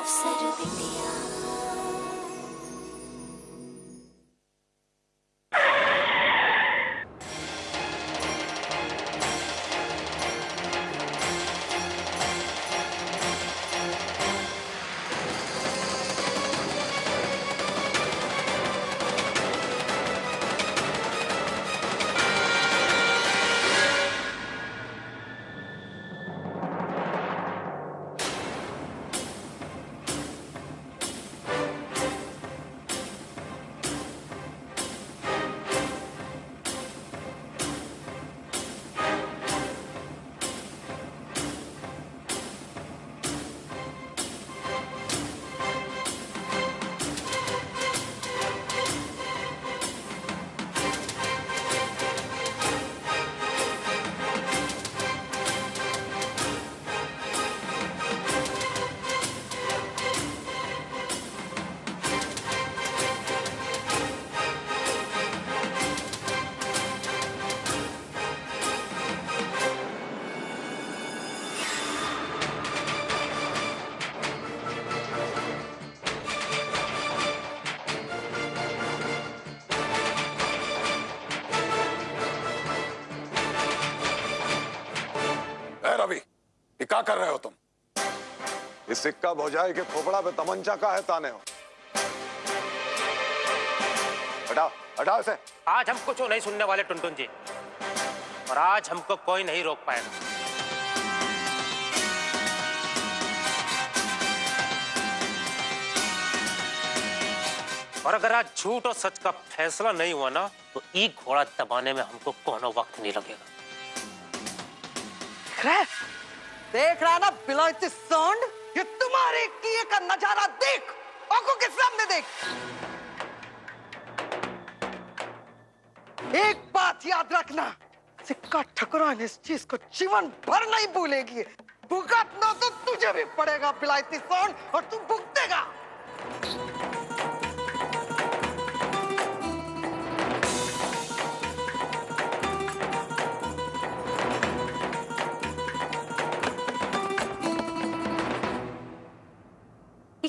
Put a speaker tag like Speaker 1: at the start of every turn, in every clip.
Speaker 1: अफसर बिटिया।
Speaker 2: रवि, ये क्या कर रहे हो तुम?
Speaker 3: इस सिक्का भौजाई के खोपड़ा पे तमंचा का है ताने हो? हटाओ हटाओ इसे।
Speaker 4: आज हम कुछ नहीं सुनने वाले टुनटुन जी, और आज हमको कोई नहीं रोक पाएगा। और अगर आज झूठ और सच का फैसला नहीं हुआ ना, तो ई घोड़ा दबाने में हमको कोनो वक्त नहीं लगेगा।
Speaker 5: देख रहा ना बिलायती सांड, ये तुम्हारे किए का नजारा देख, आंखों के सामने देख। एक बात याद रखना, सिक्का ठकुरान इस चीज को जीवन भर नहीं भूलेगी। भुगतना तो तुझे भी पड़ेगा बिलायती सांड, और तू भुगतेगा।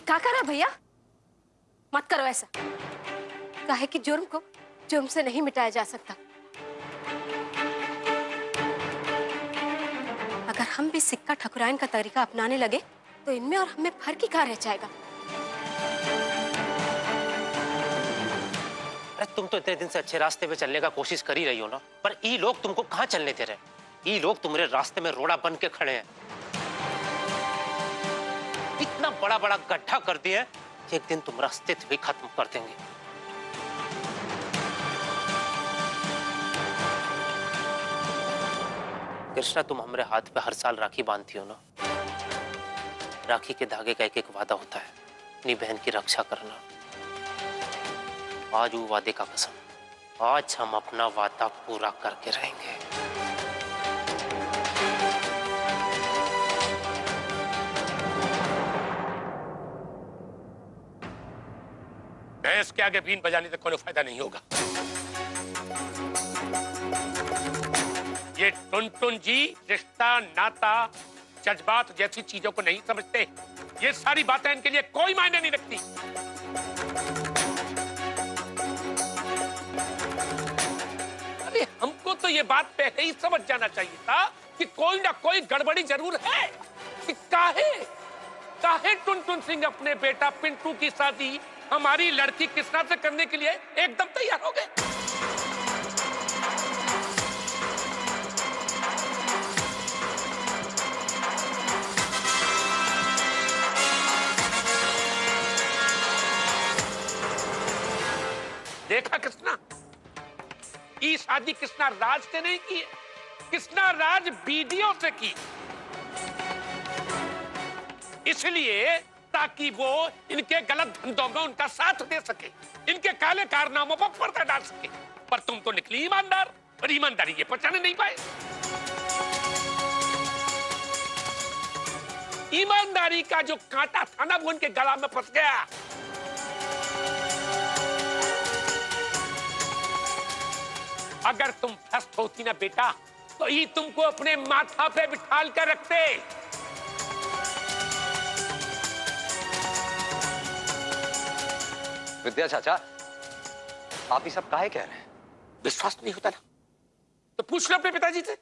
Speaker 1: क्या करा भैया? मत करो ऐसा। काहे कि जुर्म को जुर्म से नहीं मिटाया जा सकता। अगर हम भी सिक्का ठकुराइन का तरीका अपनाने लगे तो इनमें और हमें फर्क ही क्या रह जाएगा।
Speaker 4: अरे तुम तो इतने दिन से अच्छे रास्ते पे चलने का कोशिश कर ही रही हो ना, पर ये लोग तुमको कहाँ चलने दे रहे? ये लोग तुम्हारे रास्ते में रोड़ा बन के खड़े हैं। इतना बड़ा बड़ा गड्ढा कर दिया कि एक दिन तुम्हारा अस्तित्व भी खत्म कर देंगे। कृष्णा, तुम हमारे हाथ पे हर साल राखी बांधती हो ना। राखी के धागे का एक एक वादा होता है, अपनी बहन की रक्षा करना। आज वो वादे का कसम, आज हम अपना वादा पूरा करके रहेंगे।
Speaker 2: भैंस के आगे बीन बजाने से कोई फायदा नहीं होगा। ये टुनटुन जी रिश्ता, नाता, जज्बात जैसी चीजों को नहीं समझते। ये सारी बातें इनके लिए कोई मायने नहीं रखती। अरे हमको तो ये बात पहले ही समझ जाना चाहिए था कि कोई ना कोई गड़बड़ी जरूर है। कि काहे टुनटुन सिंह अपने बेटा पिंटू की शादी हमारी लड़की कृष्णा से करने के लिए एकदम तैयार हो गए। देखा कृष्णा, ये शादी कृष्णा राज से नहीं की है, कृष्णा राज बीडियों से की। इसलिए ताकि वो इनके गलत धंधों में उनका साथ दे सके, इनके काले कारनामों पर पर्दा डाल सके। पर तुम तो निकली ईमानदार, और ईमानदारी ये पहचाने नहीं पाए। ईमानदारी का जो कांटा था ना, वो उनके गला में फंस गया। अगर तुम फंस होती ना बेटा, तो ये तुमको अपने माथा पे बिठाल कर रखते।
Speaker 6: विद्या चाचा, आप ये सब काहे कह रहे हैं?
Speaker 2: विश्वास नहीं होता ना तो पूछ लो अपने पिताजी से।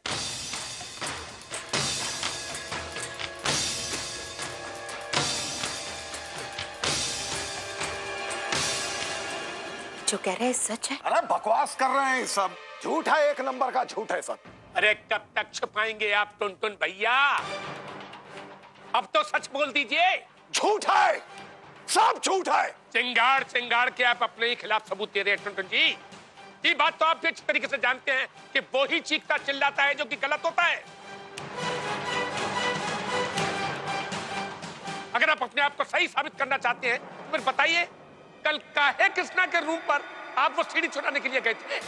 Speaker 1: जो कह रहे हैं सच है?
Speaker 3: अरे बकवास कर रहे हैं, सब झूठ है, एक नंबर का झूठ है सब।
Speaker 2: अरे कब तक छुपाएंगे आप टुनटुन भैया? अब तो सच बोल दीजिए।
Speaker 3: झूठ है, सब झूठ है।
Speaker 2: चिंगाड़ चिंगाड़ के आप अपने ही खिलाफ सबूत दे रहे हैं टुनटुन जी। ये बात तो आप भी अच्छी तरीके से जानते हैं कि वो ही चीखता चिल्लाता है जो कि गलत होता है। अगर आप अपने आप को सही साबित करना चाहते हैं तो फिर बताइए, कल काहे कृष्णा के रूम पर आप वो सीढ़ी चुराने के लिए गए थे?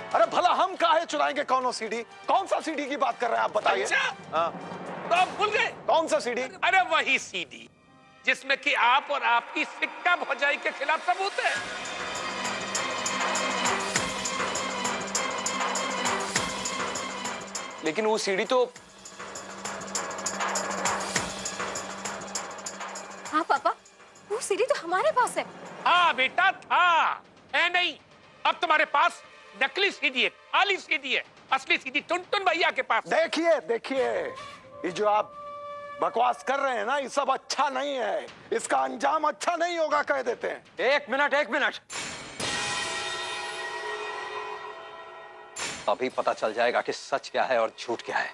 Speaker 3: अरे भला हम काहे चुराएंगे कौन सीढ़ी? कौन सा सीढ़ी की बात कर रहे हैं आप बताइए।
Speaker 2: अच्छा?
Speaker 3: हाँ।
Speaker 2: तो आप भूल गए?
Speaker 3: कौन सा सीढ़ी?
Speaker 2: अरे वही सीढ़ी जिसमें कि आप और आपकी सिक्का भौजाई के खिलाफ सबूत है।
Speaker 6: लेकिन वो सीढ़ी तो
Speaker 1: हाँ पापा, वो सीढ़ी तो हमारे पास है।
Speaker 2: हाँ बेटा था, है नहीं। अब तुम्हारे पास नकली सीढ़ी है, खाली सीढ़ी है। असली सीढ़ी टुनटुन भैया के पास।
Speaker 3: देखिए देखिए, ये जो आप बकवास कर रहे हैं ना, ये सब अच्छा नहीं है। इसका अंजाम अच्छा नहीं होगा कह देते हैं।
Speaker 6: एक मिनट, अभी पता चल जाएगा कि सच क्या है और झूठ क्या है।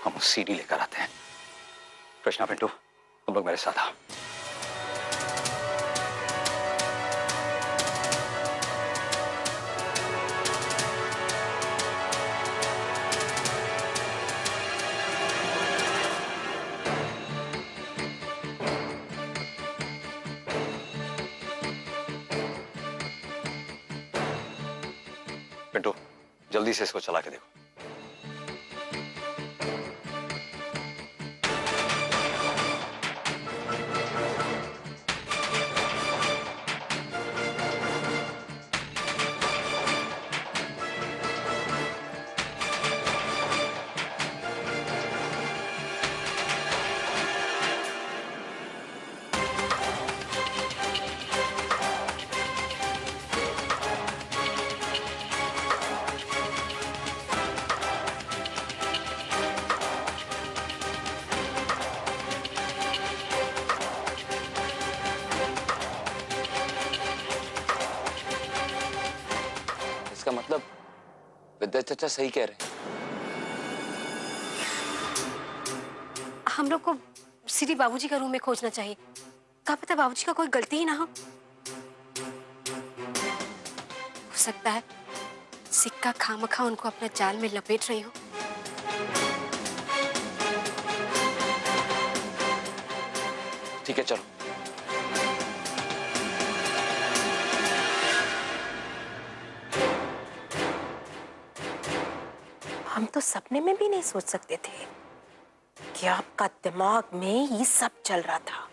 Speaker 6: हम उस सीढ़ी लेकर आते हैं। कृष्णा, पिंटू, तुम लोग मेरे साथ आओ। पिंटू, जल्दी से इसको चला के देखो।
Speaker 7: इसका मतलब विद्या चाचा सही कह रहे हैं।
Speaker 1: हम लोग को सीढ़ी बाबूजी का रूम में खोजना चाहिए। क्या पता बाबूजी का कोई गलती ही ना हो सकता है सिक्का खामखा उनको अपना जाल में लपेट रही हो।
Speaker 7: ठीक है, चलो।
Speaker 8: हम तो सपने में भी नहीं सोच सकते थे कि आपका दिमाग में ये सब चल रहा था।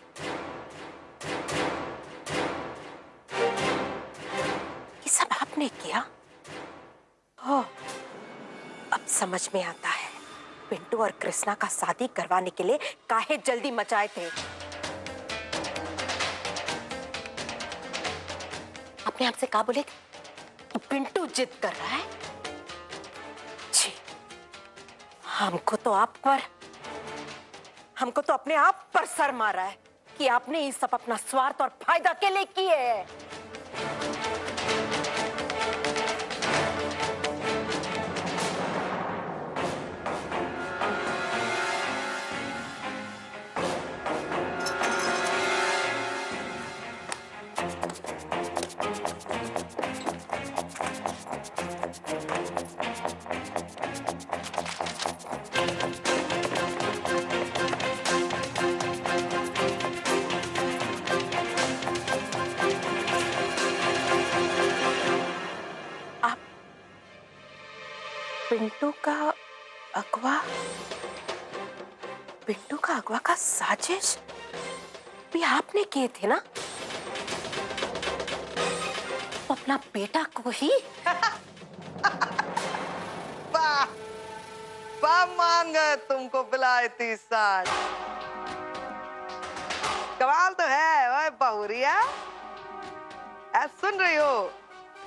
Speaker 8: ये सब आपने किया? ओह, अब समझ में आता है पिंटू और कृष्णा का शादी करवाने के लिए काहे जल्दी मचाए थे। अपने आप से कहा बोले कि पिंटू जिद कर रहा है। जी, हमको तो अपने आप पर सर मारा है कि आपने ये सब अपना स्वार्थ और फायदा के लिए किए है। पिंटू का अगवा का साजिश भी आपने किए थे ना? अपना बेटा को ही?
Speaker 5: वाह वाह, मान गए तुमको बिलायती सास। कमाल तो है ओए बहुरिया। सुन रही हो,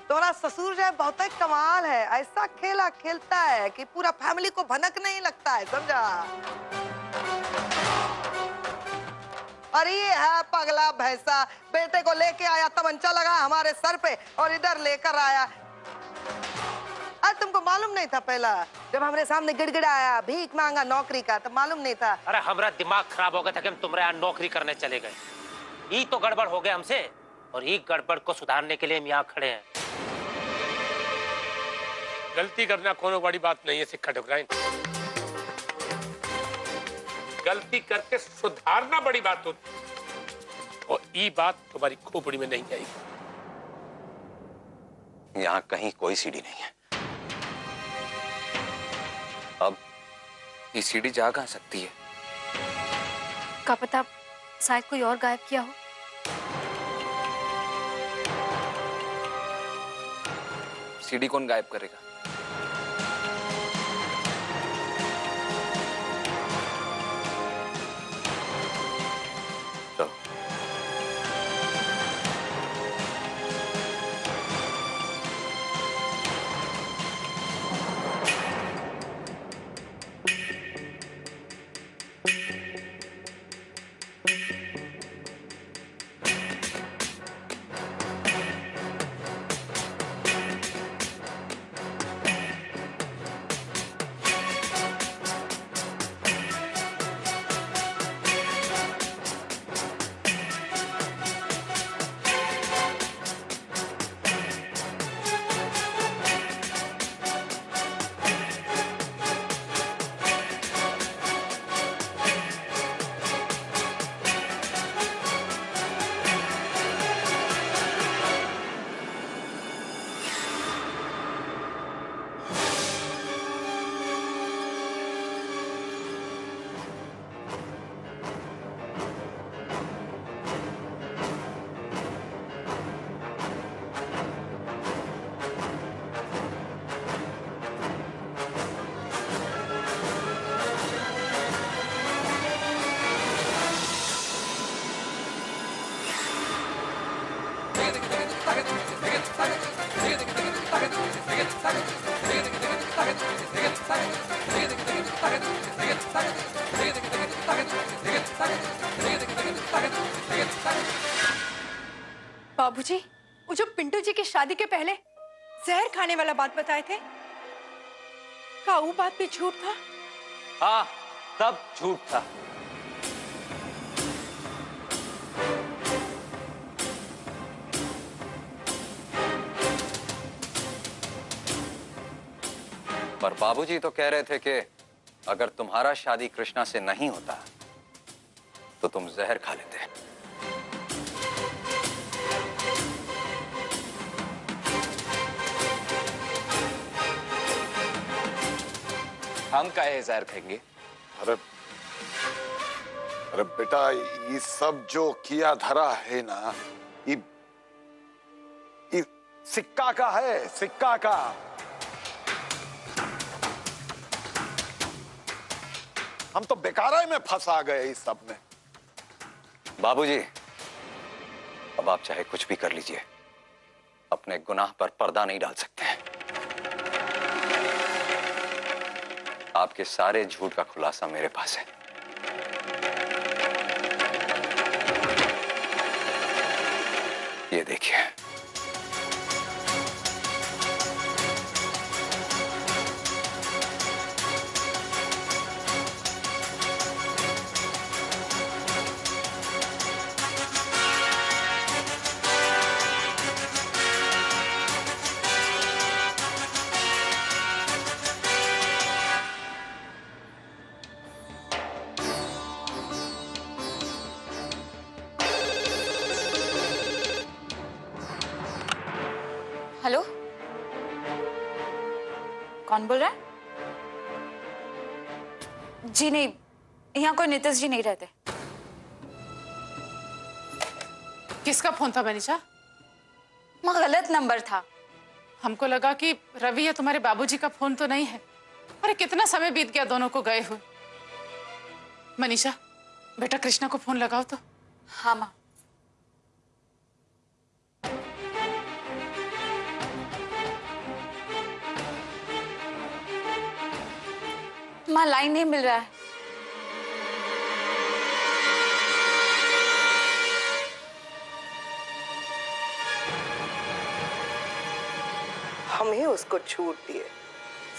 Speaker 5: तुम्हारा ससुर जो है बहुत ही कमाल है। ऐसा खेला खेलता है कि पूरा फैमिली को भनक नहीं लगता है, समझा? और ये है पगला भैंसा, बेटे को लेके आया, तमंचा लगा हमारे सर पे और इधर लेकर आया। आज तुमको मालूम नहीं था? पहला जब हमारे सामने गिड़गिड़ाया भीख मांगा नौकरी का, तो मालूम नहीं था?
Speaker 4: अरे हमारा दिमाग खराब हो गया था कि हम तुम्हारे यहाँ नौकरी करने चले गए। ये तो गड़बड़ हो गया हमसे, और ये गड़बड़ को सुधारने के लिए हम यहाँ खड़े हैं।
Speaker 2: गलती करना कोनो बड़ी बात नहीं है सिक्का ठुकराइन। गलती करके सुधारना बड़ी बात होती, और ये बात तुम्हारी खोपड़ी में नहीं आएगी।
Speaker 6: यहाँ कहीं कोई सीढ़ी नहीं है। अब
Speaker 7: ये सीढ़ी जा कहाँ सकती है?
Speaker 1: क्या पता शायद कोई और गायब किया हो।
Speaker 7: सीढ़ी कौन गायब करेगा?
Speaker 6: चलो।
Speaker 9: बाबूजी, वो जो पिंटू जी की शादी के पहले जहर खाने वाला बात बताए थे, क्या वो बात भी झूठ था?
Speaker 4: हाँ, सब झूठ था।
Speaker 6: पर बाबूजी तो कह रहे थे कि अगर तुम्हारा शादी कृष्णा से नहीं होता तो तुम जहर खा लेते।
Speaker 7: हम काहे जहर खाएंगे?
Speaker 3: अरे अरे बेटा, ये सब जो किया धरा है ना, ये सिक्का का है, सिक्का का। हम तो बेकारा में फंसा गए इस सब में।
Speaker 6: बाबूजी, अब आप चाहे कुछ भी कर लीजिए, अपने गुनाह पर पर्दा नहीं डाल सकते हैं। आपके सारे झूठ का खुलासा मेरे पास है। ये देखिए।
Speaker 9: हेलो, कौन बोल रहा है? जी नहीं, यहाँ कोई नीतीश जी नहीं रहते।
Speaker 10: किसका फोन था मनीषा? माँ गलत नंबर था।
Speaker 11: हमको लगा कि रवि या तुम्हारे बाबूजी का फोन तो नहीं है। अरे कितना समय बीत गया दोनों को गए हुए। मनीषा बेटा कृष्णा को फोन लगाओ तो।
Speaker 10: हाँ माँ। माँ लाइन नहीं मिल रहा है।
Speaker 5: हम ही उसको छूट दिए।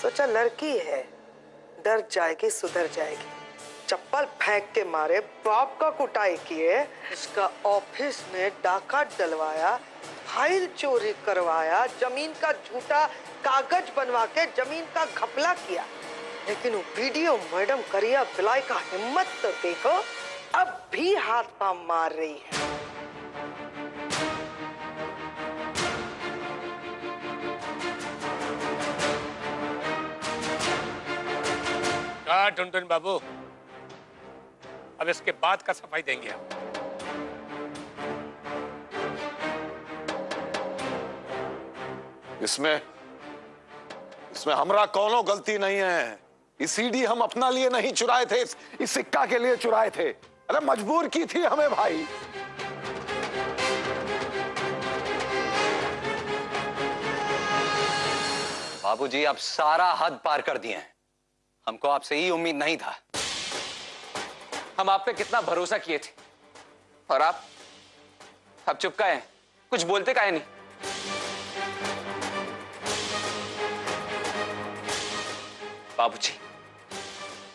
Speaker 5: सोचा लड़की है, डर जाएगी सुधर जाएगी। चप्पल फेंक के मारे बाप का कुटाई किए, इसका ऑफिस में डाका डलवाया, फाइल चोरी करवाया, जमीन का झूठा कागज बनवा के जमीन का घपला किया। लेकिन वो वीडियो मैडम करिया बिलाई का हिम्मत तो देखो, अब भी हाथ पांव मार रही है।
Speaker 2: टुनटुन बाबू, अब इसके बाद का सफाई देंगे आप।
Speaker 3: इसमें हमरा कोनो गलती नहीं है। ये सीडी हम अपना लिए नहीं चुराए थे, इस सिक्का के लिए चुराए थे। अरे मजबूर की थी हमें भाई।
Speaker 6: बाबूजी आप सारा हद पार कर दिए हैं। हमको आपसे ही उम्मीद नहीं था।
Speaker 7: हम आप पे कितना भरोसा किए थे, और आप चुप काहे हैं? कुछ बोलते काहे नहीं? बाबूजी,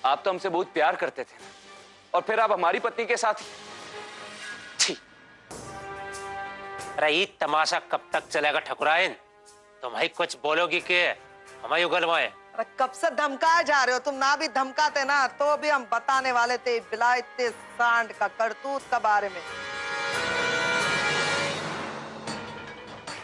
Speaker 7: आप तो हमसे बहुत प्यार करते थे, और फिर आप हमारी पत्नी के साथ। छी।
Speaker 4: अरे ये तमाशा कब तक चलेगा ठकुराइन? तुम ही कुछ बोलोगी कि हमारी उगलवाए?
Speaker 5: कब से धमकाए जा रहे हो तुम? ना भी धमकाते ना तो भी हम बताने वाले थे बिलायते सांड का करतूत का बारे में।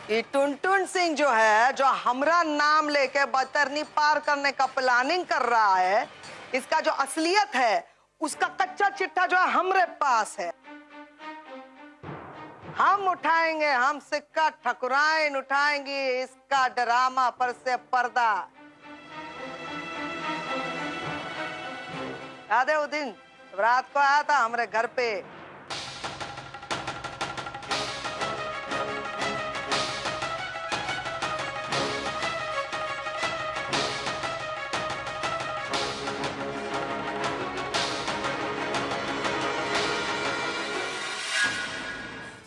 Speaker 5: ये टुनटुन सिंह जो है, जो हमरा नाम लेके बैतरनी पार करने का प्लानिंग कर रहा है, इसका जो असलियत है उसका कच्चा चिट्ठा जो है हमरे पास है। हम उठाएंगे, हम सिक्का ठकुराइन उठाएंगे इसका ड्रामा पर से पर्दा। याद है वो दिन रात को आया था हमारे घर पे?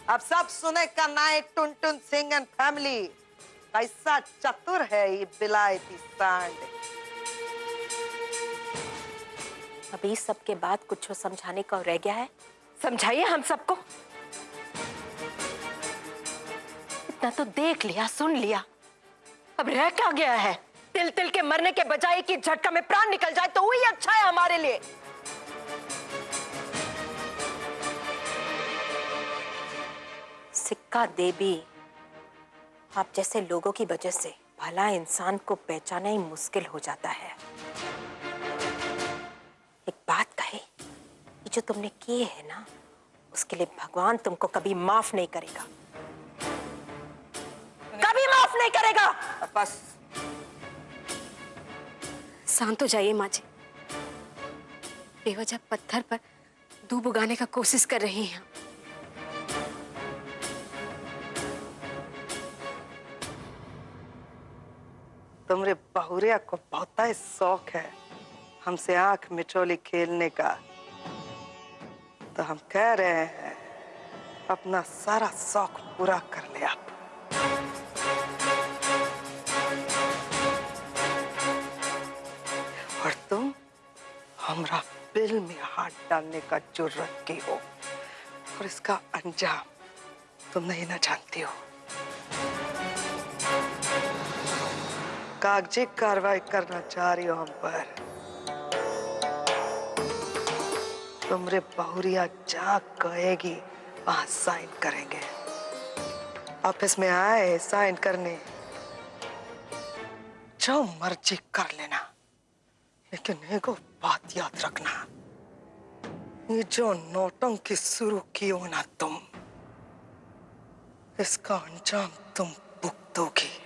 Speaker 5: अब सब सुने का night Tuntun Singh and family. कैसा चतुर है ये बिलायती सांड।
Speaker 8: अभी सबके बाद कुछ समझाने का रह गया है? समझाइए हम सबको। इतना तो देख लिया, सुन लिया, अब रह क्या गया है? तिल तिल के मरने के बजाय कि झटका में प्राण निकल जाए तो वही अच्छा है हमारे लिए। सिक्का देवी, आप जैसे लोगों की वजह से भला इंसान को पहचाना ही मुश्किल हो जाता है। एक बात कहे, ये जो तुमने किए है ना, उसके लिए भगवान तुमको कभी माफ नहीं करेगा, कभी माफ नहीं करेगा।
Speaker 5: बस
Speaker 1: शांत हो जाइए माँ जी। बेवजह पत्थर पर दूब उगाने का कोशिश कर रही हैं।
Speaker 5: तुमरे बहुरिया को बहुत ही शौक है हमसे आंख मिचोली खेलने का, तो हम कह रहे हैं अपना सारा शौक पूरा कर ले आप। और तुम हमरा बिल में हाथ डालने का जुर्रत की हो, और इसका अंजाम तुम नहीं ना जानती हो। कागजी कार्रवाई करना चाह रही हो हम पर। तुमरे बहुरिया जहाँ कहेगी वहां साइन करेंगे। ऑफिस में आए साइन करने, जो मर्जी कर लेना, लेकिन एगो बात याद रखना, ये जो नौटंकी शुरू की हो ना तुम, इसका अंजाम तुम भुगतोगी।